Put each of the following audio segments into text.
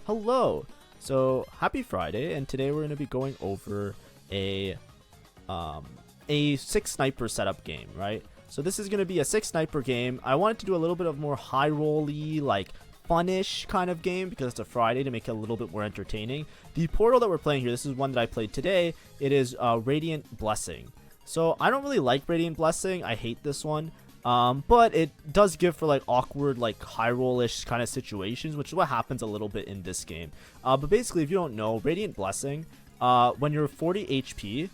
Hello. So happy Friday, and today we're going to be going over a six sniper setup game, right? So this is going to be a six sniper game. I wanted to do a little bit of more high roll-y, like funish kind of game because it's a Friday to make it a little bit more entertaining. The portal that we're playing here, this is one that I played today. It is Radiant Blessing. So I don't really like Radiant Blessing. I hate this one. But it does give for like awkward, like high roll-ish kind of situations, which is what happens a little bit in this game. But basically, if you don't know, Radiant Blessing, when you're 40 HP,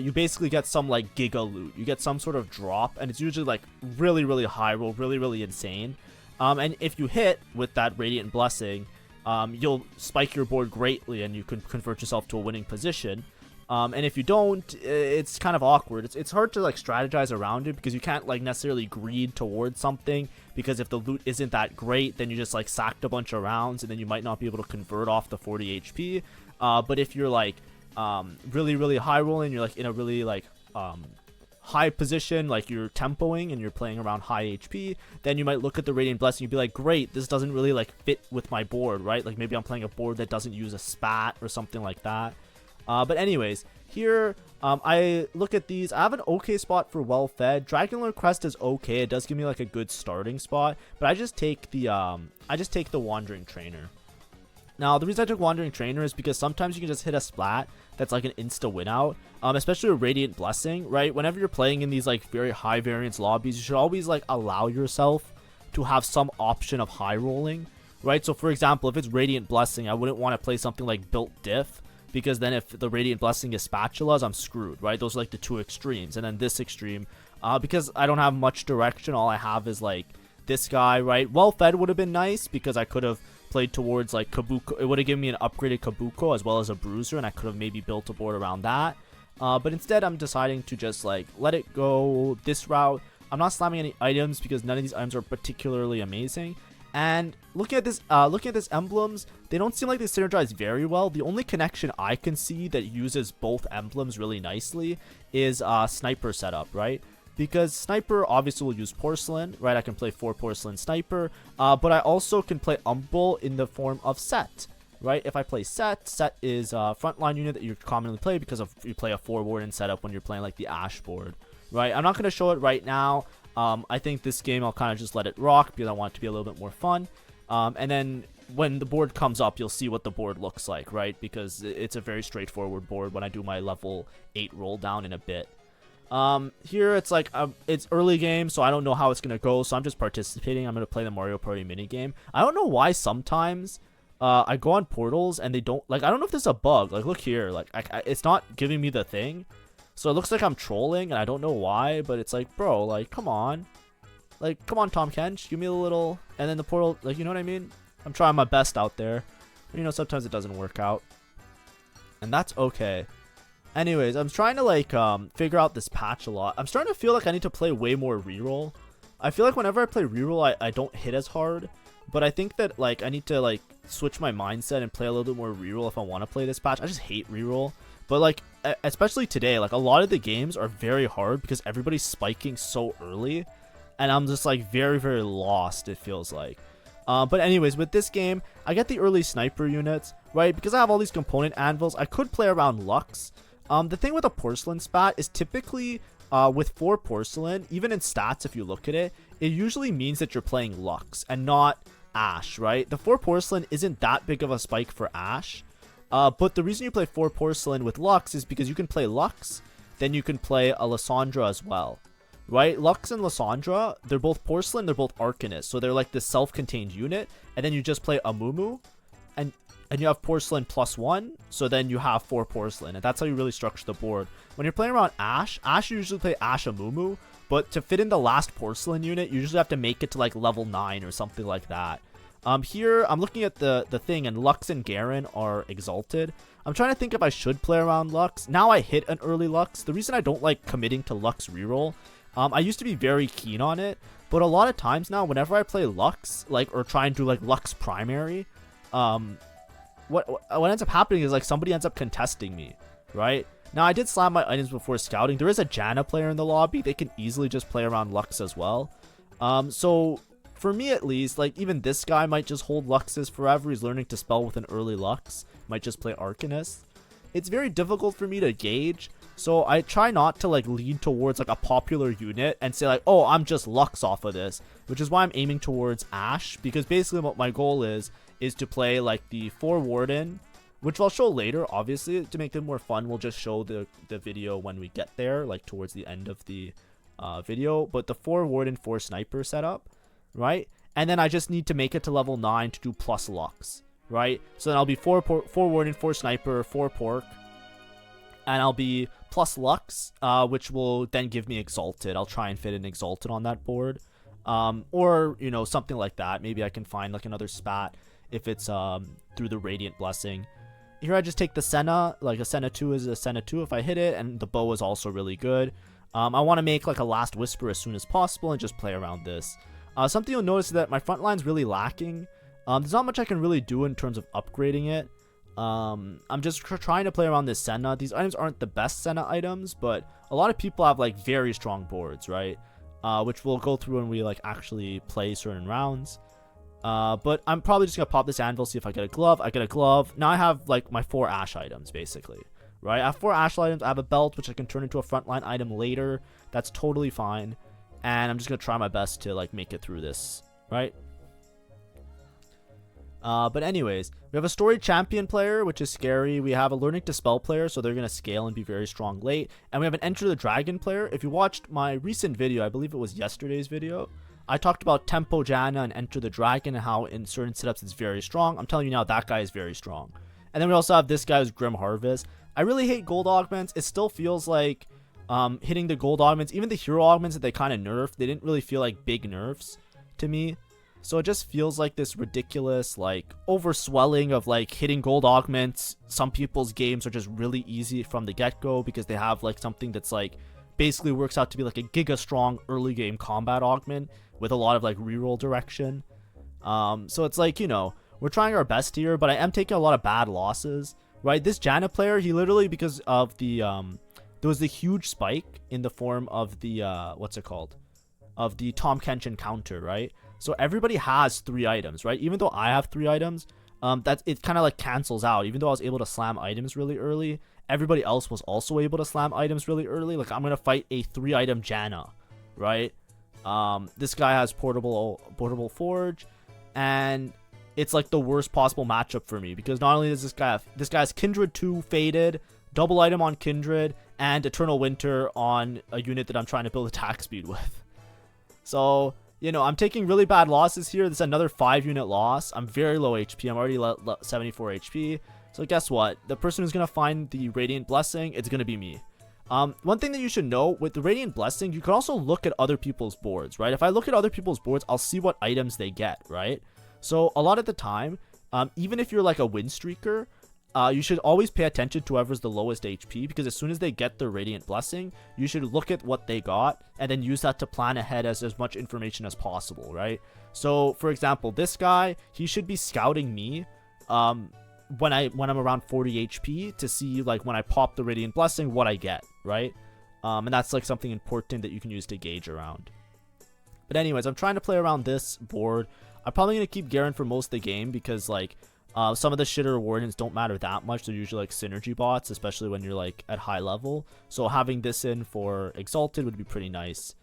you basically get some like giga loot. You get some sort of drop, and it's usually like really, really high roll, really, really insane. And if you hit with that Radiant Blessing, you'll spike your board greatly, and you can convert yourself to a winning position. And if you don't, it's kind of awkward. It's hard to like strategize around it because you can't like necessarily greed towards something, because if the loot isn't that great, then you just like sacked a bunch of rounds and then you might not be able to convert off the 40 HP. But if you're like really, really high rolling, you're like in a really like high position, like you're tempoing and you're playing around high HP, then you might look at the Radiant Blessing and be like, great, this doesn't really like fit with my board, right? Like maybe I'm playing a board that doesn't use a spat or something like that. But anyways, here, I look at these. I have an okay spot for Well Fed. Dragonlord Crest is okay. It does give me like a good starting spot, but I just take the Wandering Trainer. Now, the reason I took Wandering Trainer is because sometimes you can just hit a splat that's like an insta win out, especially a Radiant Blessing, right? Whenever you're playing in these like very high variance lobbies, you should always like allow yourself to have some option of high rolling, right? So for example, if it's Radiant Blessing, I wouldn't want to play something like Built Diff, because then if the Radiant Blessing is spatulas, I'm screwed, right? Those are like the two extremes. And then this extreme, because I don't have much direction, all I have is like this guy, right? Well Fed would have been nice because I could have played towards like Kabuko. It would have given me an upgraded Kabuko as well as a Bruiser, and I could have maybe built a board around that. But instead, I'm deciding to just like let it go this route. I'm not slamming any items because none of these items are particularly amazing. And looking at this emblems, they don't seem like they synergize very well. The only connection I can see that uses both emblems really nicely is sniper setup, right? Because sniper obviously will use Porcelain, right? I can play 4 Porcelain sniper, but I also can play Umbel in the form of Set, right? If I play Set is a frontline unit that you commonly play because of you play a 4 Warden setup when you're playing like the ASHE board, right? I'm not going to show it right now. I think this game I'll kind of just let it rock because I want it to be a little bit more fun. And then when the board comes up, you'll see what the board looks like, right? Because it's a very straightforward board when I do my level 8 roll down in a bit. Here it's like, it's early game, so I don't know how it's going to go. So I'm just participating. I'm going to play the Mario Party minigame. I don't know why sometimes I go on portals and they don't, like, I don't know if there's a bug. Like, look here. Like, it's not giving me the thing. So it looks like I'm trolling, and I don't know why, but it's like, bro, like, come on. Like, come on, Tom Kench, give me a little, and then the portal, like, you know what I mean? I'm trying my best out there. But, you know, sometimes it doesn't work out. And that's okay. Anyways, I'm trying to, like, figure out this patch a lot. I'm starting to feel like I need to play way more reroll. I feel like whenever I play reroll, I don't hit as hard. But I think that, like, I need to, like, switch my mindset and play a little bit more reroll if I want to play this patch. I just hate reroll. But, like, especially today, like, a lot of the games are very hard because everybody's spiking so early. And I'm just, like, very, very lost, it feels like. But anyways, with this game, I get the early sniper units, right? Because I have all these component anvils, I could play around Lux. The thing with a Porcelain spat is typically, with 4 Porcelain, even in stats, if you look at it, it usually means that you're playing Lux and not ASHE, right? The 4 Porcelain isn't that big of a spike for ASHE. But the reason you play 4 Porcelain with Lux is because you can play Lux, then you can play a Lysandra as well, right? Lux and Lysandra, they're both Porcelain, they're both Arcanists, so they're like this self-contained unit, and then you just play Amumu, and you have Porcelain +1, so then you have 4 Porcelain, and that's how you really structure the board. When you're playing around ASHE, you usually play ASHE Amumu, but to fit in the last Porcelain unit, you usually have to make it to like level 9 or something like that. Here, I'm looking at the thing, and Lux and Garen are exalted. I'm trying to think if I should play around Lux. Now I hit an early Lux. The reason I don't like committing to Lux reroll, I used to be very keen on it, but a lot of times now, whenever I play Lux, like, or try and do, like, Lux primary, what ends up happening is, like, somebody ends up contesting me, right? Now, I did slam my items before scouting. There is a Janna player in the lobby. They can easily just play around Lux as well. So for me at least, like even this guy might just hold Luxes forever. He's learning to spell with an early Lux. Might just play Arcanist. It's very difficult for me to gauge, so I try not to like lean towards like a popular unit and say like, oh, I'm just Lux off of this, which is why I'm aiming towards ASHE, because basically what my goal is to play like the 4 Warden, which I'll show later. Obviously, to make it more fun, we'll just show the video when we get there, like towards the end of the video. But the 4 Warden, 4 Sniper setup, right? And then I just need to make it to level 9 to do plus Lux, right? So then I'll be 4 Warden, 4 Sniper, 4 Pork, and I'll be plus Lux, which will then give me Exalted. I'll try and fit an Exalted on that board, or you know, something like that. Maybe I can find like another spat if it's through the Radiant Blessing. Here I just take the Senna, like a Senna 2 is a Senna 2 if I hit it, and the bow is also really good. I want to make like a Last Whisper as soon as possible and just play around this. Something you'll notice is that my front line's really lacking. There's not much I can really do in terms of upgrading it. I'm just trying to play around this Senna. These items aren't the best Senna items, but a lot of people have like very strong boards, right? Which we'll go through when we like actually play certain rounds. But I'm probably just gonna pop this anvil, see if I get a glove. I get a glove. Now I have like my 4 ASHE items basically, right? I have 4 ASHE items. I have a belt which I can turn into a frontline item later. That's totally fine, and I'm just gonna try my best to like make it through this, right? But anyways, we have a Storied Champion player, which is scary. We have a Learning to Spell player, so they're going to scale and be very strong late. And we have an Enter the Dragon player. If you watched my recent video, I believe it was yesterday's video, I talked about Tempo Janna and Enter the Dragon and how in certain setups it's very strong. I'm telling you now, that guy is very strong. And then we also have this guy who's Grim Harvest. I really hate gold augments. It still feels like hitting the gold augments, even the hero augments that they kind of nerfed, they didn't really feel like big nerfs to me. So it just feels like this ridiculous, like, overswelling of, like, hitting gold augments. Some people's games are just really easy from the get-go because they have, like, something that's, like, basically works out to be, like, a giga-strong early-game combat augment with a lot of, like, reroll direction. So it's, like, you know, we're trying our best here, but I am taking a lot of bad losses, right? This Janna player, he literally, because of the, there was the huge spike in the form of the, what's it called? Of the Tom Kenshin counter, right? So everybody has 3 items, right? Even though I have 3 items, it kind of like cancels out. Even though I was able to slam items really early, everybody else was also able to slam items really early. Like, I'm gonna fight a 3-item Janna, right? This guy has portable forge, and it's like the worst possible matchup for me because not only does this guy has Kindred 2 faded, double item on Kindred, and Eternal Winter on a unit that I'm trying to build attack speed with. So, you know, I'm taking really bad losses here. This is another 5-unit loss. I'm very low HP. I'm already 74 HP. So guess what? The person who's going to find the Radiant Blessing, it's going to be me. One thing that you should know, with the Radiant Blessing, you can also look at other people's boards, right? If I look at other people's boards, I'll see what items they get, right? So a lot of the time, even if you're like a win streaker, you should always pay attention to whoever's the lowest HP, because as soon as they get the Radiant Blessing, you should look at what they got and then use that to plan ahead as much information as possible, right? So, for example, this guy, he should be scouting me when I'm around 40 HP to see, like, when I pop the Radiant Blessing, what I get, right? And that's, like, something important that you can use to gauge around. But anyways, I'm trying to play around this board. I'm probably going to keep Garen for most of the game because, like, some of the shitter wardens don't matter that much. They're usually like synergy bots, especially when you're like at high level. So having this in for Exalted would be pretty nice.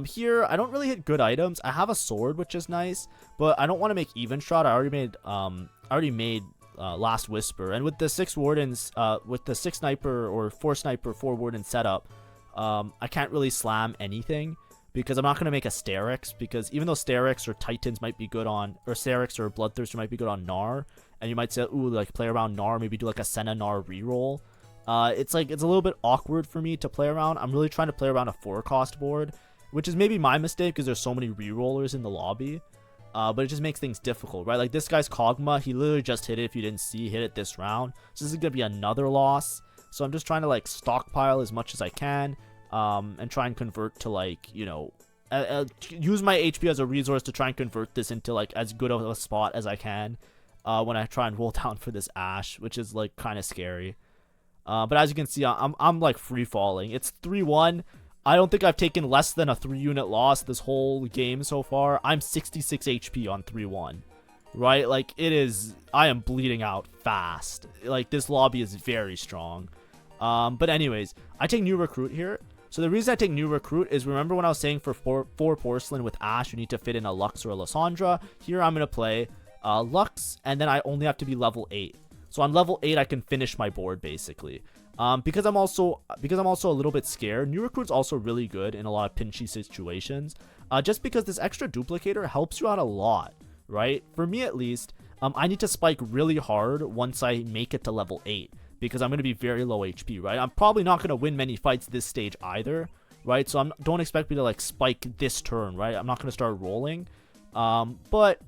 Here, I don't really hit good items. I have a sword, which is nice, but I don't want to make even shot. I already made Last Whisper. And with the 6 wardens, with the 6 sniper or 4 sniper, 4 warden setup, I can't really slam anything. Because I'm not going to make a Sterix, because even though Sterix or Titans might be good on, or Sterix or Bloodthirster might be good on Gnar, and you might say, ooh, like, play around Gnar, maybe do, like, a Senna Gnar reroll, it's, like, it's a little bit awkward for me to play around. I'm really trying to play around a 4-cost board, which is maybe my mistake, because there's so many rerollers in the lobby, but it just makes things difficult, right? Like, this guy's Kog'Maw, he literally just hit it, if you didn't see, hit it this round, so this is going to be another loss, so I'm just trying to, like, stockpile as much as I can, and try and convert to, like, you know, use my HP as a resource to try and convert this into, like, as good of a spot as I can when I try and roll down for this ASHE, which is, like, kind of scary. But as you can see, I'm like, free falling. It's 3-1. I don't think I've taken less than a 3-unit loss this whole game so far. I'm 66 HP on 3-1. Right? Like, it is... I am bleeding out fast. Like, this lobby is very strong. But anyways, I take New Recruit here. So the reason I take New Recruit is, remember when I was saying for 4 Porcelain with Ashe, you need to fit in a Lux or a Lysandra? Here I'm going to play Lux, and then I only have to be level 8. So on level 8, I can finish my board, basically. Because I'm also a little bit scared. New Recruit's also really good in a lot of pinchy situations. Just because this extra duplicator helps you out a lot, right? For me at least, I need to spike really hard once I make it to level 8. Because I'm going to be very low HP, right? I'm probably not going to win many fights this stage either, right? So don't expect me to like spike this turn, right? I'm not going to start rolling. But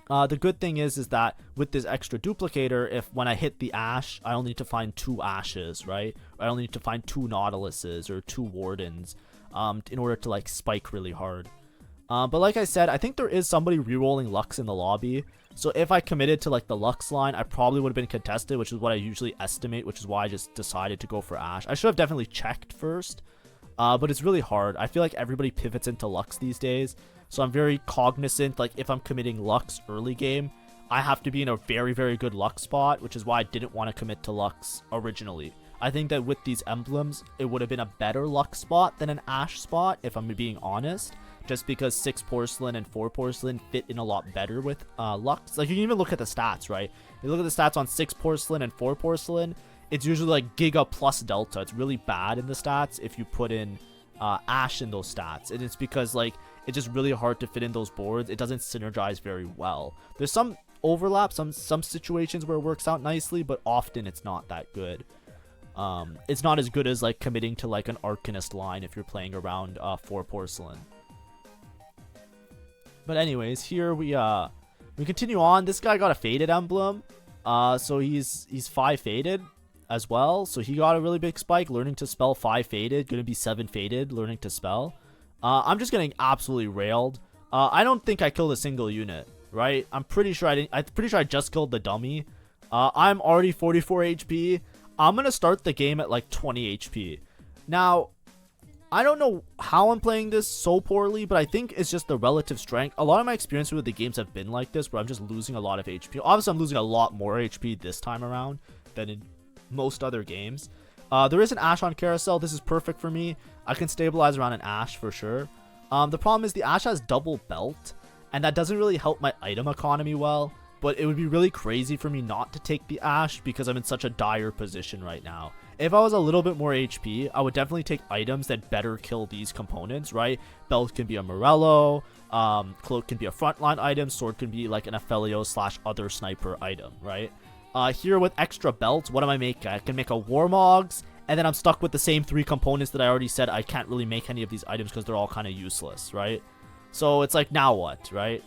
the good thing is that with this extra duplicator, if when I hit the Ashe, I only need to find 2 Ashes, right? I only need to find 2 Nautiluses or 2 Wardens in order to like spike really hard. But like I said, I think there is somebody rerolling Lux in the lobby. So if I committed to like the Lux line, I probably would have been contested, which is what I usually estimate, which is why I just decided to go for Ashe. I should have definitely checked first, but it's really hard. I feel like everybody pivots into Lux these days. So I'm very cognizant, like if I'm committing Lux early game, I have to be in a very, very good Lux spot, which is why I didn't want to commit to Lux originally. I think that with these emblems, it would have been a better Lux spot than an Ashe spot, if I'm being honest. Just because 6 Porcelain and 4 Porcelain fit in a lot better with Lux. Like, you can even look at the stats, right? You look at the stats on 6 Porcelain and 4 Porcelain, it's usually like Giga plus Delta. It's really bad in the stats if you put in Ashe in those stats. And it's because, like, it's just really hard to fit in those boards. It doesn't synergize very well. There's some overlap, some situations where it works out nicely, but often it's not that good. It's not as good as, like, committing to, like, an Arcanist line if you're playing around 4 Porcelain. But anyways, here we continue on. This guy got a faded emblem. So he's 5 faded as well. So he got a really big spike, learning to spell 5 faded, gonna be 7 faded, learning to spell. I'm just getting absolutely railed. I don't think I killed a single unit, right? I'm pretty sure I just killed the dummy. I'm already 44 HP. I'm gonna start the game at like 20 HP. Now, I don't know how I'm playing this so poorly, but I think it's just the relative strength. A lot of my experience with the games have been like this, where I'm just losing a lot of HP. Obviously, I'm losing a lot more HP this time around than in most other games. There is an Ashe on Carousel. This is perfect for me. I can stabilize around an Ashe for sure. The problem is the Ashe has double belt, and that doesn't really help my item economy well. But it would be really crazy for me not to take the Ashe because I'm in such a dire position right now. If I was a little bit more HP, I would definitely take items that better kill these components, right? Belt can be a Morello, cloak can be a frontline item, sword can be like an Aphelio / other sniper item, right? Here with extra belts, what am I making? I can make a Warmogs, and then I'm stuck with the same 3 components that I already said I can't really make any of these items because they're all kind of useless, right? So it's like, now what, right?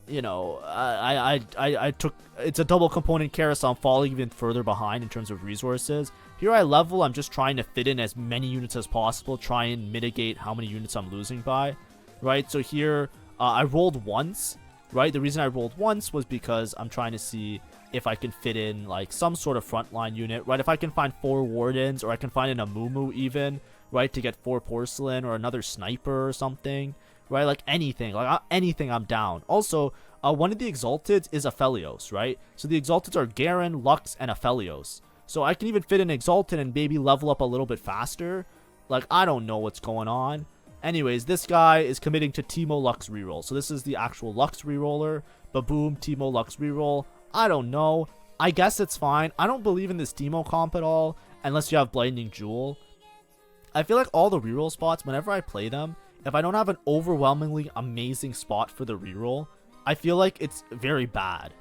You know, I took, it's a double component carousel. I'm falling even further behind in terms of resources. Here I level, I'm just trying to fit in as many units as possible, try and mitigate how many units I'm losing by, right? So here, I rolled once, right? The reason I rolled once was because I'm trying to see if I can fit in like some sort of frontline unit, right? If I can find 4 Wardens, or I can find an Amumu even, right? To get 4 Porcelain or another Sniper or something. Right, like anything, I'm down. Also, one of the Exalteds is Aphelios, right? So the Exalteds are Garen, Lux, and Aphelios. So I can even fit an Exalted and maybe level up a little bit faster. Like, I don't know what's going on. Anyways, this guy is committing to Teemo Lux reroll. So this is the actual Lux reroller. Ba-boom, Teemo Lux reroll. I don't know. I guess it's fine. I don't believe in this Teemo comp at all, unless you have Blinding Jewel. I feel like all the reroll spots, whenever I play them, if I don't have an overwhelmingly amazing spot for the reroll, I feel like it's very bad.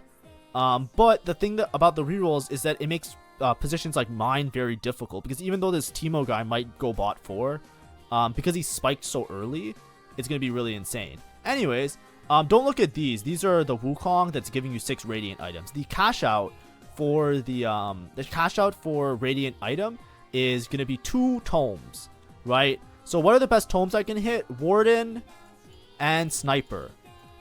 But the thing about the rerolls is that it makes positions like mine very difficult, because even though this Teemo guy might go bot 4, because he spiked so early, it's going to be really insane. Anyways, don't look at these. These are the Wukong that's giving you 6 Radiant items. The cash out for Radiant item is going to be 2 tomes, right? So what are the best tomes I can hit? Warden and Sniper,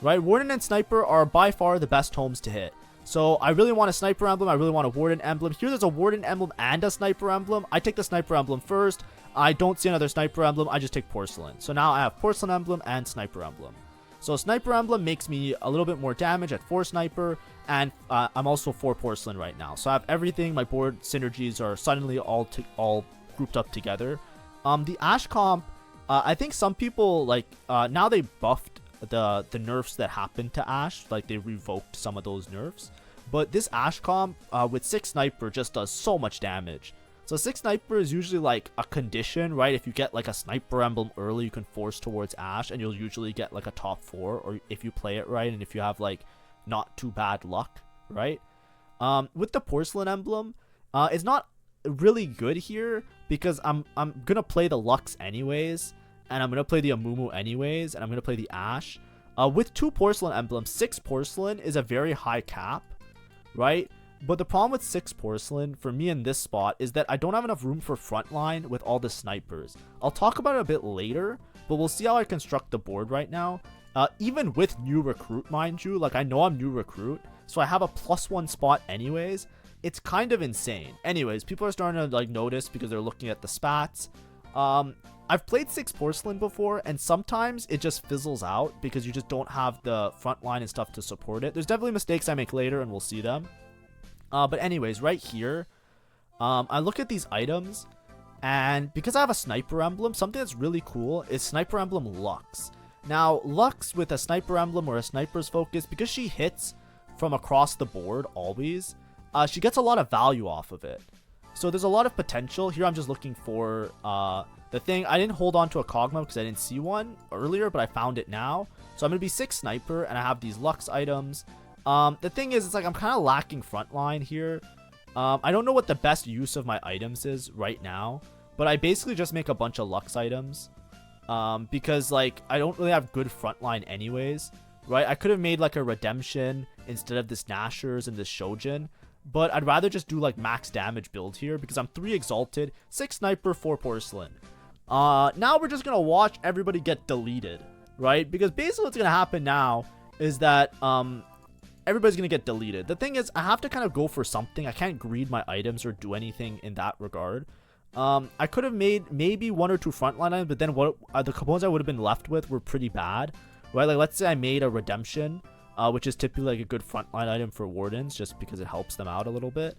right? Warden and Sniper are by far the best tomes to hit. So I really want a Sniper emblem. I really want a Warden emblem. Here there's a Warden emblem and a Sniper emblem. I take the Sniper emblem first. I don't see another Sniper Emblem, I just take Porcelain. So now I have Porcelain Emblem and Sniper Emblem. So Sniper Emblem makes me a little bit more damage at 4 Sniper, and I'm also 4 Porcelain right now. So I have everything, my board synergies are suddenly all grouped up together. The ASHE comp, I think some people, like, now they buffed the nerfs that happened to ASHE, like they revoked some of those nerfs. But this ASHE comp with 6 Sniper just does so much damage. So 6 Sniper is usually like a condition, right? If you get like a Sniper Emblem early, you can force towards ASHE, and you'll usually get like a top 4, or if you play it right, and if you have like not too bad luck, right? With the Porcelain Emblem, it's not really good here because I'm gonna play the Lux anyways, and I'm gonna play the Amumu anyways, and I'm gonna play the ASHE. With 2 Porcelain Emblems, 6 Porcelain is a very high cap, right? But the problem with 6 Porcelain for me in this spot is that I don't have enough room for frontline with all the snipers. I'll talk about it a bit later, but we'll see how I construct the board right now. Even with new recruit, mind you, like I know I'm new recruit, so I have a +1 spot anyways. It's kind of insane. Anyways, people are starting to like notice because they're looking at the spats. I've played 6 Porcelain before, and sometimes it just fizzles out because you just don't have the frontline and stuff to support it. There's definitely mistakes I make later, and we'll see them. But anyways, right here, I look at these items, and because I have a Sniper Emblem, something that's really cool is Sniper Emblem Lux. Now, Lux with a Sniper Emblem or a Sniper's Focus, because she hits from across the board always, she gets a lot of value off of it. So there's a lot of potential. Here I'm just looking for the thing. I didn't hold on to a Kog'Maw because I didn't see one earlier, but I found it now. So I'm going to be 6 Sniper, and I have these Lux items. The thing is, it's like I'm kind of lacking frontline here. I don't know what the best use of my items is right now, but I basically just make a bunch of Lux items because like I don't really have good frontline anyways, right? I could have made like a Redemption instead of this Nashers and this Shojin, but I'd rather just do like max damage build here because I'm 3 Exalted, 6 Sniper, 4 Porcelain. Now we're just gonna watch everybody get deleted, right? Because basically what's gonna happen now is that everybody's gonna get deleted. The thing is, I have to kind of go for something. I can't greed my items or do anything in that regard. I could have made maybe 1 or 2 frontline items, but then what the components I would have been left with were pretty bad, right? Like let's say I made a Redemption, which is typically like a good frontline item for Wardens, just because it helps them out a little bit.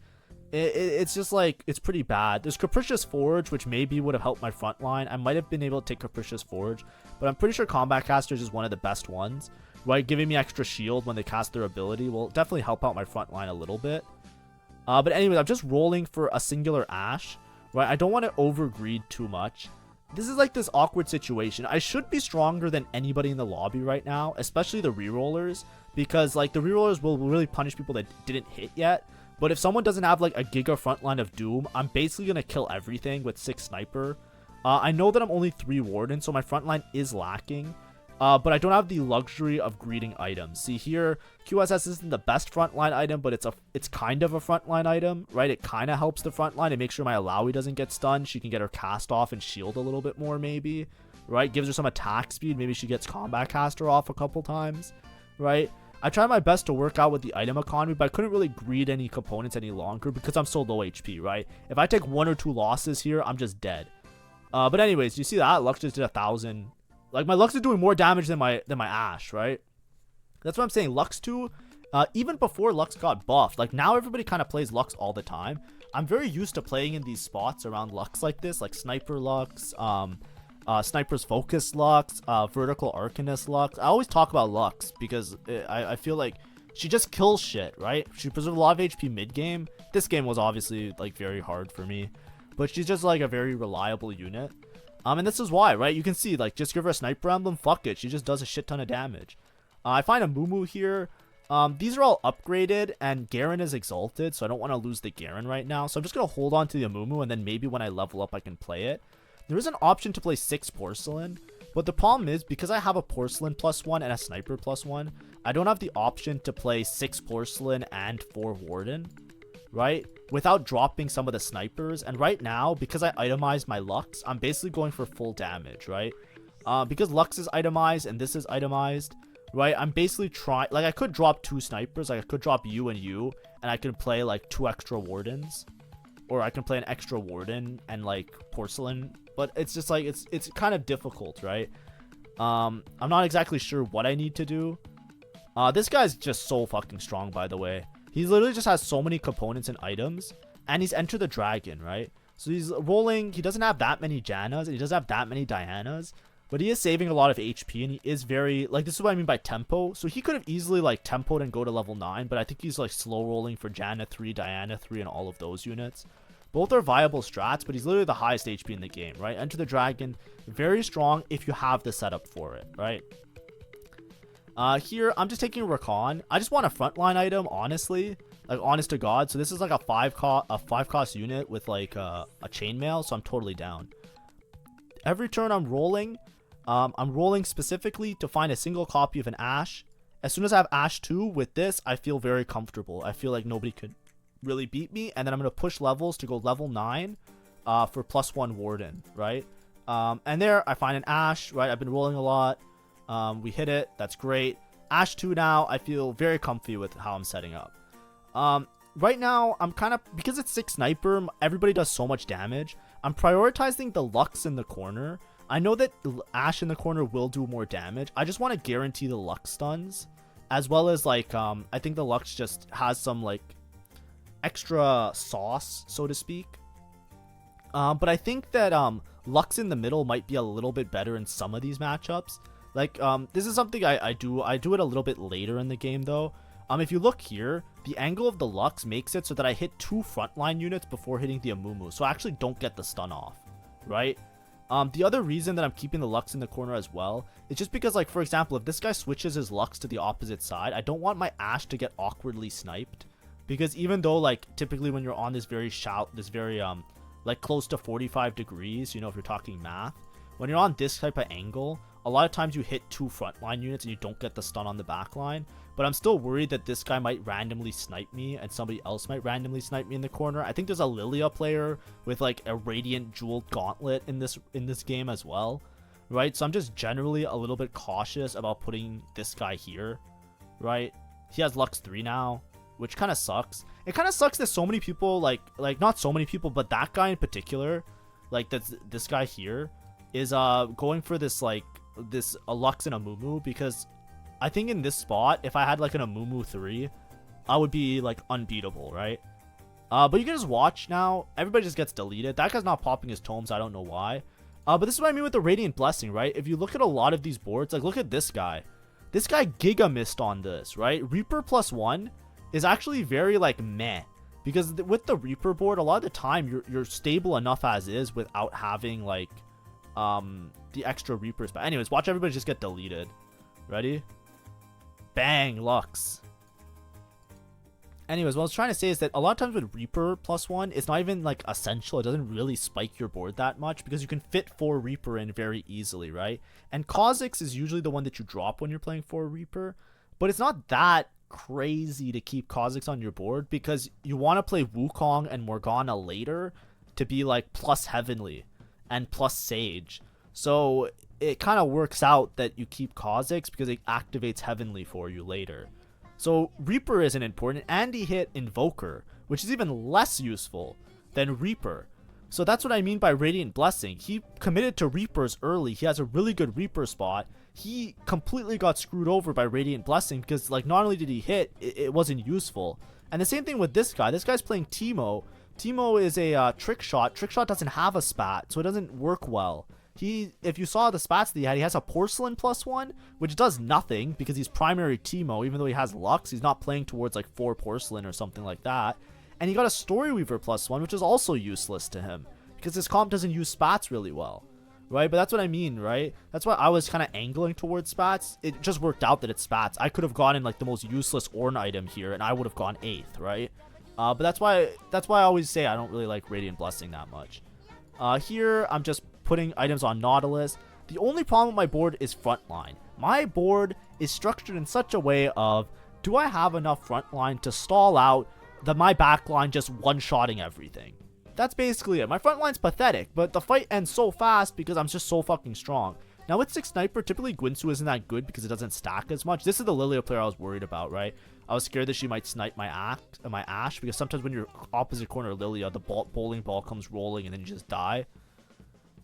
It's just like, it's pretty bad. There's Capricious Forge, which maybe would have helped my frontline. I might have been able to take Capricious Forge, but I'm pretty sure Combat Casters is one of the best ones. Right, giving me extra shield when they cast their ability will definitely help out my front line a little bit. But anyway, I'm just rolling for a singular ASHE, right? I don't want to overgreed too much. This is like this awkward situation. I should be stronger than anybody in the lobby right now, especially the rerollers, because like the rerollers will really punish people that didn't hit yet. But if someone doesn't have like a Giga frontline of Doom, I'm basically going to kill everything with 6 Sniper. I know that I'm only 3 Warden, so my frontline is lacking. But I don't have the luxury of greeting items. See here, QSS isn't the best frontline item, but it's kind of a frontline item, right? It kind of helps the frontline. It makes sure my Alawi doesn't get stunned. She can get her cast off and shield a little bit more, maybe, right? Gives her some attack speed. Maybe she gets Combat Caster off a couple times, right? I tried my best to work out with the item economy, but I couldn't really greed any components any longer because I'm so low HP, right? If I take 1 or 2 losses here, I'm just dead. But anyways, you see that? Lux just did 1,000. Like, my Lux is doing more damage than my ASHE, right? That's what I'm saying. Lux 2, even before Lux got buffed, like, now everybody kind of plays Lux all the time. I'm very used to playing in these spots around Lux like this, like Sniper Lux, Sniper's Focus Lux, Vertical Arcanist Lux. I always talk about Lux because I feel like she just kills shit, right? She preserves a lot of HP mid-game. This game was obviously, like, very hard for me. But she's just, like, a very reliable unit. And this is why, right? You can see, like, just give her a Sniper Emblem, fuck it. She just does a shit ton of damage. I find a Mumu here. These are all upgraded, and Garen is Exalted, so I don't want to lose the Garen right now. So I'm just going to hold on to the Amumu, and then maybe when I level up, I can play it. There is an option to play 6 Porcelain, but the problem is, because I have a Porcelain +1 and a Sniper +1, I don't have the option to play 6 Porcelain and 4 Warden, right? Without dropping some of the snipers. And right now, because I itemized my Lux, I'm basically going for full damage, right? Because Lux is itemized and this is itemized, right? I'm basically trying, like, I could drop 2 snipers, like I could drop you and you, and I could play like 2 extra Wardens, or I can play an extra Warden and like Porcelain but it's just like it's kind of difficult, right? I'm not exactly sure what I need to do. This guy's just so fucking strong, by the way. He literally just has so many components and items, and he's Enter the Dragon, right? So he's rolling. He doesn't have that many Jannas, and he doesn't have that many Dianas, but he is saving a lot of HP, and he is very, like, this is what I mean by tempo. So he could have easily, like, tempoed and go to level 9, but I think he's, like, slow rolling for Janna 3, Diana 3, and all of those units. Both are viable strats, but he's literally the highest HP in the game, right? Enter the Dragon, very strong if you have the setup for it, right? Here, I'm just taking Rakan. I just want a frontline item, honestly. Like, honest to God. So this is like a 5 cost unit with, like, a chainmail, so I'm totally down. Every turn I'm rolling specifically to find a single copy of an ASHE. As soon as I have ASHE 2 with this, I feel very comfortable. I feel like nobody could really beat me, and then I'm going to push levels to go level 9 for +1 Warden, right? And there, I find an ASHE, right? I've been rolling a lot. We hit it. That's great. ASHE 2 now, I feel very comfy with how I'm setting up. Right now, I'm kind of, because it's 6 sniper, everybody does so much damage. I'm prioritizing the Lux in the corner. I know that ASHE in the corner will do more damage. I just want to guarantee the Lux stuns, as well as, like, I think the Lux just has some, like, extra sauce, so to speak. But I think that Lux in the middle might be a little bit better in some of these matchups. Like, this is something I do it a little bit later in the game, though. If you look here, the angle of the Lux makes it so that I hit 2 frontline units before hitting the Amumu, so I actually don't get the stun off, right? The other reason that I'm keeping the Lux in the corner as well is just because, like, for example, if this guy switches his Lux to the opposite side, I don't want my ASHE to get awkwardly sniped, because even though, like, typically when you're on this very like, close to 45 degrees, you know, if you're talking math, when you're on this type of angle, a lot of times you hit 2 frontline units and you don't get the stun on the back line. But I'm still worried that this guy might randomly snipe me and somebody else might randomly snipe me in the corner. I think there's a Lilia player with, like, a Radiant Jeweled Gauntlet in this game as well, right? So I'm just generally a little bit cautious about putting this guy here, right? He has Lux 3 now, which kind of sucks. It kind of sucks that so many people, like not so many people, but that guy in particular, like this guy here, is going for this, like, a Lux and a Amumu, because I think in this spot, if I had, like, an Amumu 3, I would be, like, unbeatable, right? But you can just watch now. Everybody just gets deleted. That guy's not popping his tomes. I don't know why. But this is what I mean with the Radiant Blessing, right? If you look at a lot of these boards, like, look at this guy. This guy giga missed on this, right? Reaper +1 is actually very, like, meh. Because with the Reaper board, a lot of the time, you're stable enough as is without having, like, the extra Reapers. But anyways, watch everybody just get deleted. Ready? Bang, Lux. Anyways, what I was trying to say is that a lot of times with Reaper +1, it's not even, like, essential. It doesn't really spike your board that much because you can fit 4 Reaper in very easily, right? And Kha'Zix is usually the one that you drop when you're playing 4 Reaper, but it's not that crazy to keep Kha'Zix on your board because you want to play Wukong and Morgana later to be, like, plus Heavenly and plus Sage. So it kind of works out that you keep Kha'Zix because it activates Heavenly for you later. So Reaper isn't important, and he hit Invoker, which is even less useful than Reaper. So that's what I mean by Radiant Blessing. He committed to Reapers early. He has a really good Reaper spot. He completely got screwed over by Radiant Blessing because, like, not only did he hit, it wasn't useful. And the same thing with this guy. This guy's playing Teemo. Teemo is a trick shot. Trick shot doesn't have a spat, so it doesn't work well. If you saw the spats that he has a Porcelain +1, which does nothing because he's primary Teemo. Even though he has Lux, he's not playing towards, like, 4 Porcelain or something like that. And he got a Storyweaver +1, which is also useless to him because his comp doesn't use spats really well, right? But that's what I mean, right? That's why I was kind of angling towards spats. It just worked out that it's spats. I could have gotten, like, the most useless Ornn item here, and I would have gone 8th, right? But that's why I always say I don't really like Radiant Blessing that much. Here, I'm just putting items on Nautilus. The only problem with my board is frontline. My board is structured in such a way of, do I have enough frontline to stall out my backline just one-shotting everything? That's basically it. My frontline's pathetic, but the fight ends so fast because I'm just so fucking strong. Now with 6 sniper, typically Guinsoo isn't that good because it doesn't stack as much. This is the Lilia player I was worried about, right? I was scared that she might snipe my ASHE because sometimes when you're opposite corner Lilia, the bowling ball comes rolling and then you just die.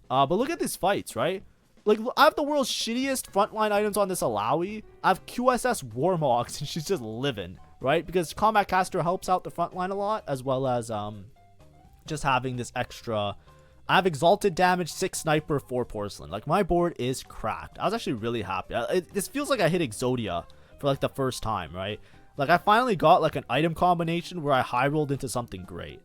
But look at these fights, right? Like, I have the world's shittiest frontline items on this Alawi. I have QSS Warmogs, and she's just living, right? Because Combat Caster helps out the frontline a lot, as well as just having this extra. I have Exalted Damage, 6 Sniper, 4 Porcelain. Like, my board is cracked. I was actually really happy. This feels like I hit Exodia for, like, the first time, right? Like, I finally got, like, an item combination where I high-rolled into something great.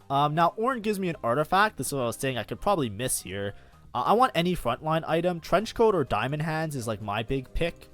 Now, Ornn gives me an artifact. This is what I was saying I could probably miss here. I want any frontline item. Trenchcoat or Diamond Hands is, like, my big pick.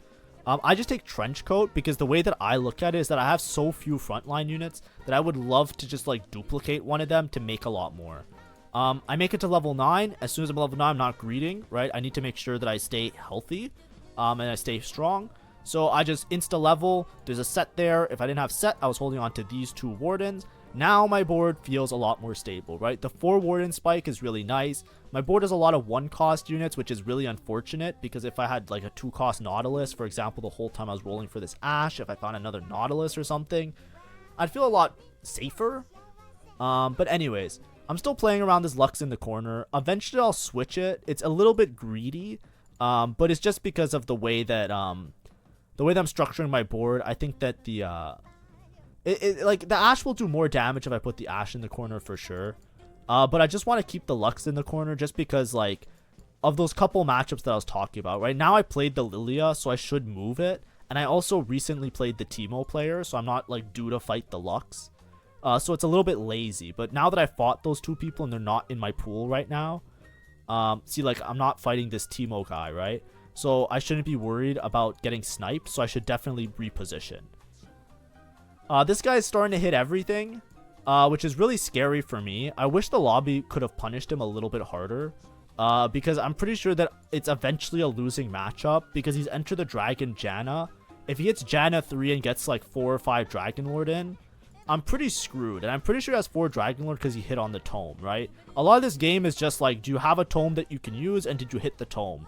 I just take Trenchcoat because the way that I look at it is that I have so few frontline units that I would love to just, like, duplicate one of them to make a lot more. I make it to level 9. As soon as I'm level 9, I'm not greeting, right? I need to make sure that I stay healthy and I stay strong. So I just insta-level. There's a set there. If I didn't have set, I was holding on to these 2 Wardens. Now my board feels a lot more stable, right? The 4 Warden spike is really nice. My board has a lot of 1-cost units, which is really unfortunate because if I had like a 2-cost Nautilus, for example, the whole time I was rolling for this ASHE, if I found another Nautilus or something, I'd feel a lot safer. But anyways, I'm still playing around this Lux in the corner. Eventually I'll switch it. It's a little bit greedy, but it's just because of the way that I'm structuring my board. I think that the like the ASHE will do more damage if I put the ASHE in the corner for sure. But I just want to keep the Lux in the corner just because like of those couple matchups that I was talking about. Right now I played the Lilia, so I should move it. And I also recently played the Teemo player, so I'm not like due to fight the Lux. So it's a little bit lazy. But now that I fought those 2 people and they're not in my pool right now, see, like I'm not fighting this Teemo guy, right? So I shouldn't be worried about getting sniped. So I should definitely reposition. This guy is starting to hit everything, which is really scary for me. I wish the lobby could have punished him a little bit harder, because I'm pretty sure that it's eventually a losing matchup because he's entered the Dragon Janna. If he hits Janna 3 and gets like 4 or 5 Dragon Lord in, I'm pretty screwed. And I'm pretty sure he has 4 Dragon Lord because he hit on the tome, right? A lot of this game is just like, do you have a tome that you can use and did you hit the tome?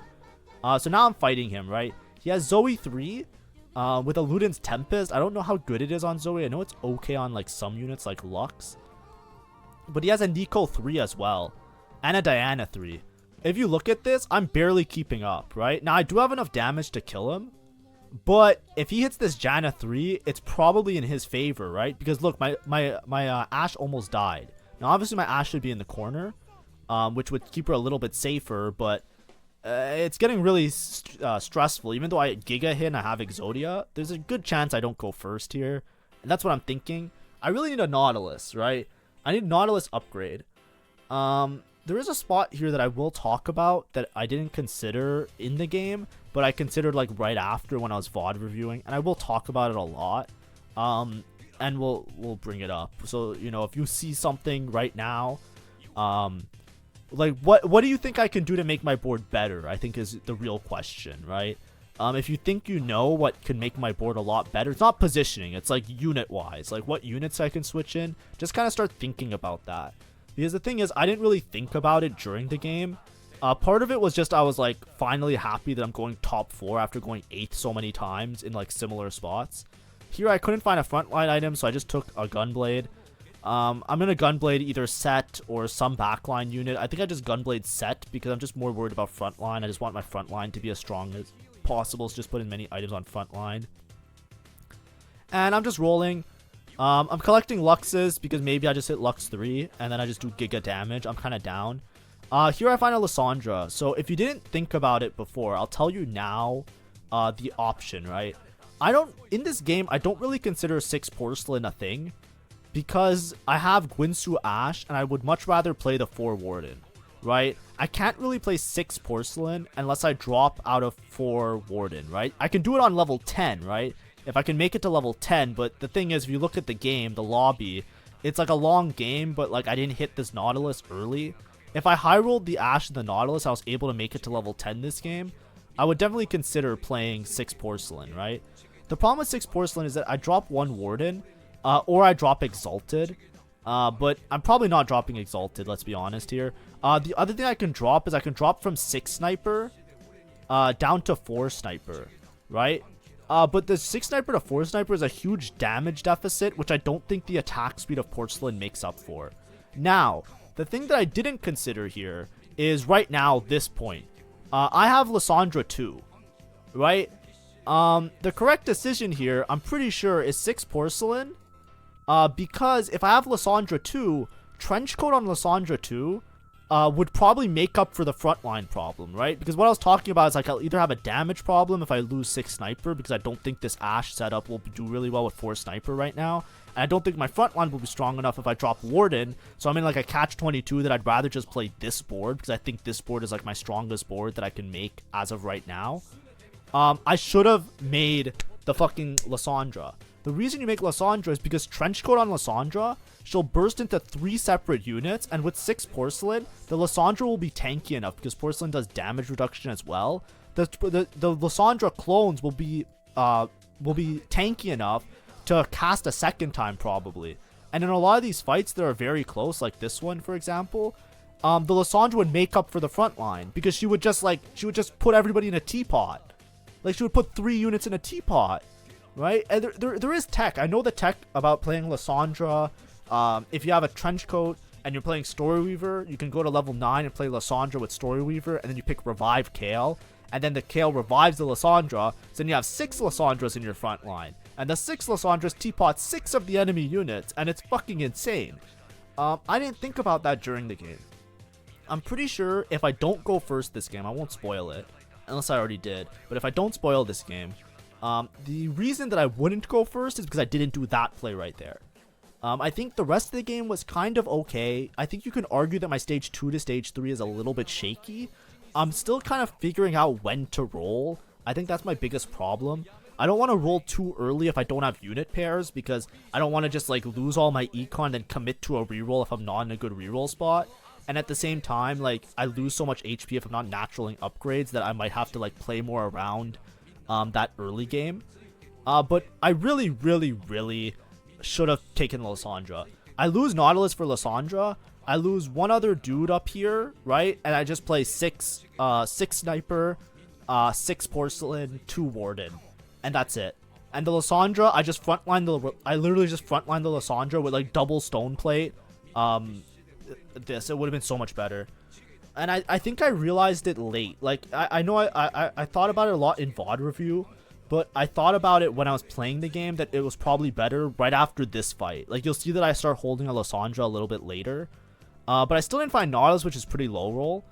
So now I'm fighting him, right? He has Zoe 3. With a Luden's Tempest. I don't know how good it is on Zoe. I know it's okay on like some units like Lux. But he has a Nico 3 as well. And a Diana 3. If you look at this, I'm barely keeping up, right? Now I do have enough damage to kill him. But if he hits this Janna 3, it's probably in his favor, right? Because look, my ASHE almost died. Now obviously my ASHE should be in the corner. Which would keep her a little bit safer, but it's getting really stressful. Even though I Giga hit and I have Exodia, there's a good chance I don't go first here. And that's what I'm thinking. I really need a Nautilus, right? I need Nautilus upgrade. There is a spot here that I will talk about that I didn't consider in the game, but I considered like right after when I was VOD reviewing, and I will talk about it a lot. And we'll bring it up. So, you know, if you see something right now, like what do you think I can do to make my board better, I think is the real question, right? If you think you know what can make my board a lot better, it's not positioning, it's like unit wise, like what units I can switch in. Just kind of start thinking about that, because the thing is I didn't really think about it during the game. Part of it was just I was like finally happy that I'm going top 4 after going 8th so many times in like similar spots. Here I couldn't find a frontline item, so I just took a Gunblade. I'm gonna Gunblade either set or some backline unit. I think I just Gunblade set because I'm just more worried about frontline. I just want my frontline to be as strong as possible, so just put in many items on frontline. And I'm just rolling. I'm collecting Luxes because maybe I just hit Lux 3 and then I just do Giga damage. I'm kind of down. Here I find a Lysandra. So if you didn't think about it before, I'll tell you now the option, right? In this game, I don't really consider 6 Porcelain a thing, because I have Gwynsu ASHE and I would much rather play the 4 Warden, right? I can't really play 6 Porcelain unless I drop out of 4 Warden, right? I can do it on level 10, right? If I can make it to level 10, but the thing is, if you look at the game, the lobby, it's like a long game, but like I didn't hit this Nautilus early. If I high rolled the ASHE and the Nautilus, I was able to make it to level 10 this game, I would definitely consider playing 6 Porcelain, right? The problem with 6 Porcelain is that I drop 1 Warden, or I drop Exalted, but I'm probably not dropping Exalted, let's be honest here. The other thing I can drop is I can drop from 6 Sniper down to 4 Sniper, right? But the 6 Sniper to 4 Sniper is a huge damage deficit, which I don't think the attack speed of Porcelain makes up for. Now, the thing that I didn't consider here is right now this point. I have Lysandra 2, right? The correct decision here, I'm pretty sure, is 6 Porcelain. Because if I have Lysandra 2, Trenchcoat on Lysandra 2 would probably make up for the frontline problem, right? Because what I was talking about is like I'll either have a damage problem if I lose 6 Sniper, because I don't think this ASHE setup will do really well with 4 Sniper right now. And I don't think my frontline will be strong enough if I drop Warden. So I'm in like a catch-22 that I'd rather just play this board, because I think this board is like my strongest board that I can make as of right now. I should have made the fucking Lysandra. The reason you make Lysandra is because Trenchcoat on Lysandra, she'll burst into 3 separate units, and with 6 Porcelain, the Lysandra will be tanky enough because Porcelain does damage reduction as well. The Lysandra clones will be tanky enough to cast a second time probably. And in a lot of these fights that are very close, like this one for example, the Lysandra would make up for the front line because she would just put everybody in a teapot. Like she would put 3 units in a teapot. Right? And there is tech. I know the tech about playing Lysandra. If you have a Trenchcoat and you're playing Storyweaver, you can go to level 9 and play Lysandra with Storyweaver, and then you pick Revive Kale, and then the Kale revives the Lysandra, so then you have 6 Lysandras in your front line. And the 6 Lysandras teapot 6 of the enemy units, and it's fucking insane. I didn't think about that during the game. I'm pretty sure if I don't go first this game, I won't spoil it, unless I already did, but if I don't spoil this game, the reason that I wouldn't go first is because I didn't do that play right there. I think the rest of the game was kind of okay. I think you can argue that my stage 2 to stage 3 is a little bit shaky. I'm still kind of figuring out when to roll. I think that's my biggest problem. I don't want to roll too early if I don't have unit pairs, because I don't want to just like lose all my econ and then commit to a reroll if I'm not in a good reroll spot. And at the same time, like I lose so much HP if I'm not naturaling upgrades that I might have to like play more around that early game. But I really should have taken Lysandra. I lose Nautilus for Lysandra. I lose one other dude up here, right? And I just play 6 Sniper, 6 Porcelain, 2 Warden. And that's it. And the Lysandra, I literally just frontline the Lysandra with like double stone plate. It would have been so much better. And I think I realized it late. Like, I know I thought about it a lot in VOD review, but I thought about it when I was playing the game that it was probably better right after this fight. Like, you'll see that I start holding a Lysandra a little bit later. But I still didn't find Nautilus, which is pretty low roll.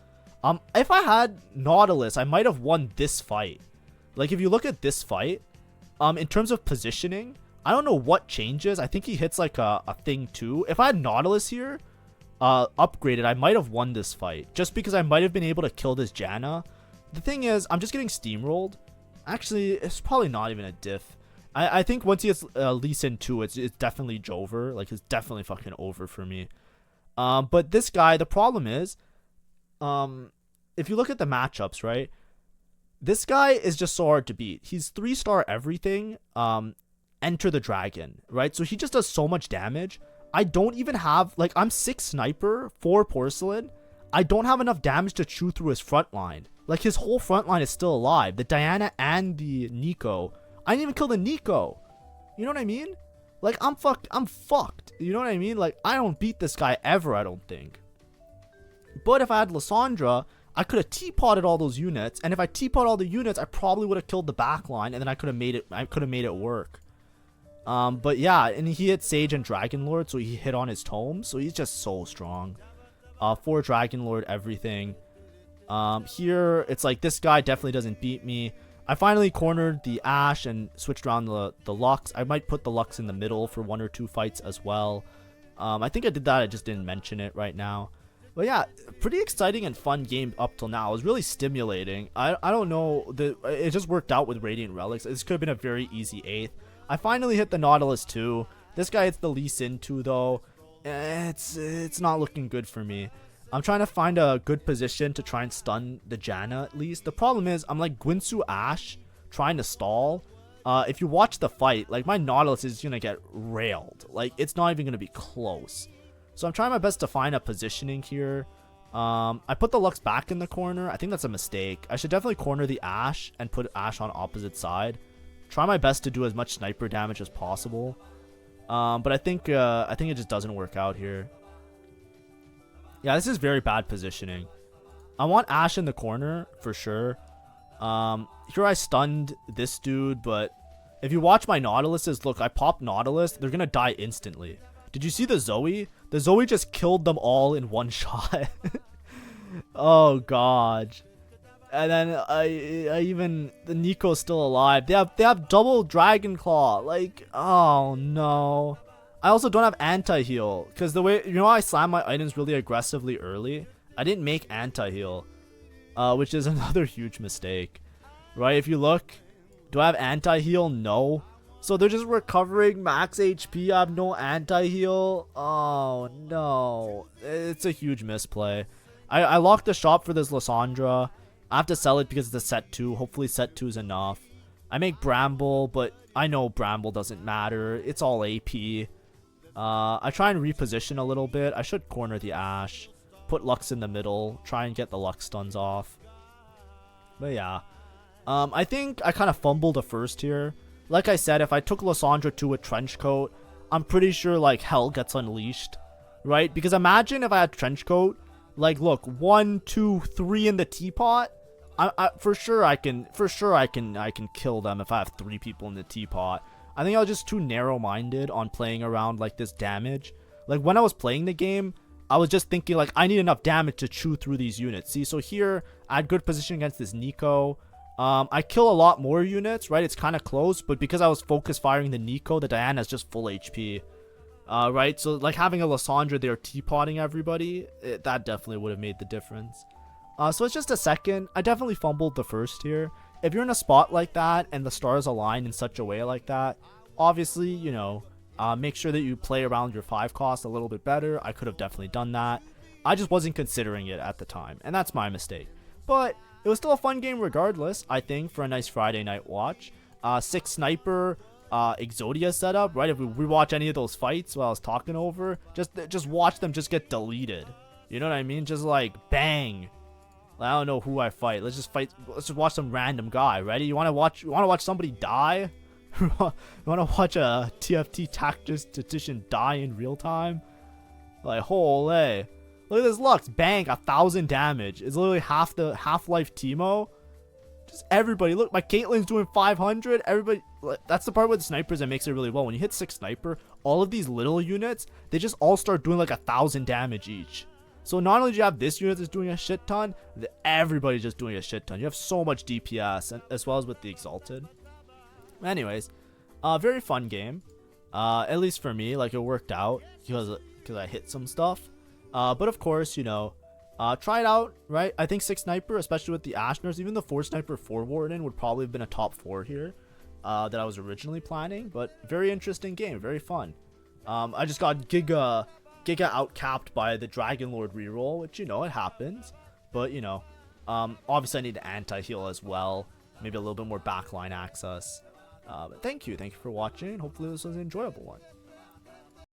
If I had Nautilus, I might have won this fight. Like, if you look at this fight, in terms of positioning, I don't know what changes. I think he hits like a thing too. If I had Nautilus here, upgraded, I might have won this fight just because I might have been able to kill this Janna. The thing is, I'm just getting steamrolled. Actually, it's probably not even a diff. I think once he gets Lee Sin 2, it's definitely Jover. Like, it's definitely fucking over for me. But this guy, the problem is, if you look at the matchups, right, this guy is just so hard to beat. He's 3-star everything, enter the dragon, right? So he just does so much damage. I don't even have, like, I'm 6 Sniper, 4 Porcelain. I don't have enough damage to chew through his front line. Like, his whole front line is still alive. The Diana and the Nico. I didn't even kill the Nico. You know what I mean? Like, I'm fucked. You know what I mean? Like, I don't beat this guy ever, I don't think. But if I had Lysandra, I could have teapotted all those units. And if I teapot all the units, I probably would have killed the backline. And then I could have made it work. But yeah, and he hit Sage and Dragon Lord, so he hit on his tome, so he's just so strong. 4 Dragon Lord, everything. Here, it's like, this guy definitely doesn't beat me. I finally cornered the ASHE and switched around the Lux. I might put the Lux in the middle for 1 or 2 fights as well. I think I did that, I just didn't mention it right now. But yeah, pretty exciting and fun game up till now. It was really stimulating. I don't know, it just worked out with Radiant Relics. This could have been a very easy 8th. I finally hit the Nautilus 2. This guy hits the Lee Sin 2 though. It's not looking good for me. I'm trying to find a good position to try and stun the Janna at least. The problem is I'm like Gwinsu ASHE trying to stall. If you watch the fight, like my Nautilus is gonna get railed. Like it's not even gonna be close. So I'm trying my best to find a positioning here. I put the Lux back in the corner. I think that's a mistake. I should definitely corner the ASHE and put ASHE on opposite side. Try my best to do as much sniper damage as possible. But I think it just doesn't work out here. Yeah, this is very bad positioning. I want ASHE in the corner for sure. Here I stunned this dude, but if you watch my Nautiluses, look, I popped Nautilus. They're gonna die instantly. Did you see the Zoe? The Zoe just killed them all in one shot. Oh god. And then I even the Nico's still alive. They have double Dragon Claw. Like, oh no. I also don't have anti-heal because the way, you know, I slam my items really aggressively early. I didn't make anti-heal, which is another huge mistake, right? If you look, do I have anti-heal? No. So they're just recovering max HP. I have no anti-heal. Oh no, it's a huge misplay. I locked the shop for this Lysandra. I have to sell it because it's a set 2. Hopefully set 2 is enough. I make Bramble, but I know Bramble doesn't matter. It's all AP. I try and reposition a little bit. I should corner the Ashe. Put Lux in the middle. Try and get the Lux stuns off. But yeah. I think I kind of fumbled a first here. Like I said, if I took Lysandra to a Trenchcoat, I'm pretty sure like hell gets unleashed. Right? Because imagine if I had Trenchcoat. Like, look, 1, 2, 3 in the teapot. For sure I can kill them if I have 3 people in the teapot. I think I was just too narrow-minded on playing around like this damage. Like when I was playing the game, I was just thinking like I need enough damage to chew through these units. See, so here I had good position against this Nico. I kill a lot more units, right? It's kind of close, but because I was focus firing the Nico, the Diana's just full HP. Right, so like having a Lysandra there teapotting everybody, that definitely would have made the difference. So it's just a second. I definitely fumbled the first here. If you're in a spot like that and the stars align in such a way like that, obviously, you know, make sure that you play around your 5 cost a little bit better. I could have definitely done that. I just wasn't considering it at the time, and that's my mistake. But it was still a fun game regardless, I think, for a nice Friday night watch. 6 sniper, Exodia setup, right? If we watch any of those fights while I was talking over, just watch them just get deleted. You know what I mean? Just like bang. I don't know who I fight. Let's just watch some random guy. Ready? You want to watch somebody die? You want to watch a TFT tactician die in real time? Like, holy. Look at this Lux. Bang, 1,000 damage. It's literally half the Half-Life Teemo. Just everybody. Look, my Caitlyn's doing 500. Everybody. That's the part with snipers that makes it really well. When you hit 6 sniper, all of these little units, they just all start doing like 1,000 damage each. So not only do you have this unit that's doing a shit ton, everybody's just doing a shit ton. You have so much DPS, and as well as with the Exalted. Anyways, very fun game. At least for me, like it worked out because I hit some stuff. But of course, you know, try it out, right? I think 6 sniper, especially with the ASHE nurse, even the 4 sniper 4 warden would probably have been a top 4 here that I was originally planning. But very interesting game, very fun. I just got Giga outcapped by the Dragon Lord reroll, which, you know, it happens. But, you know, obviously I need to anti-heal as well. Maybe a little bit more backline access. But thank you for watching. Hopefully this was an enjoyable one.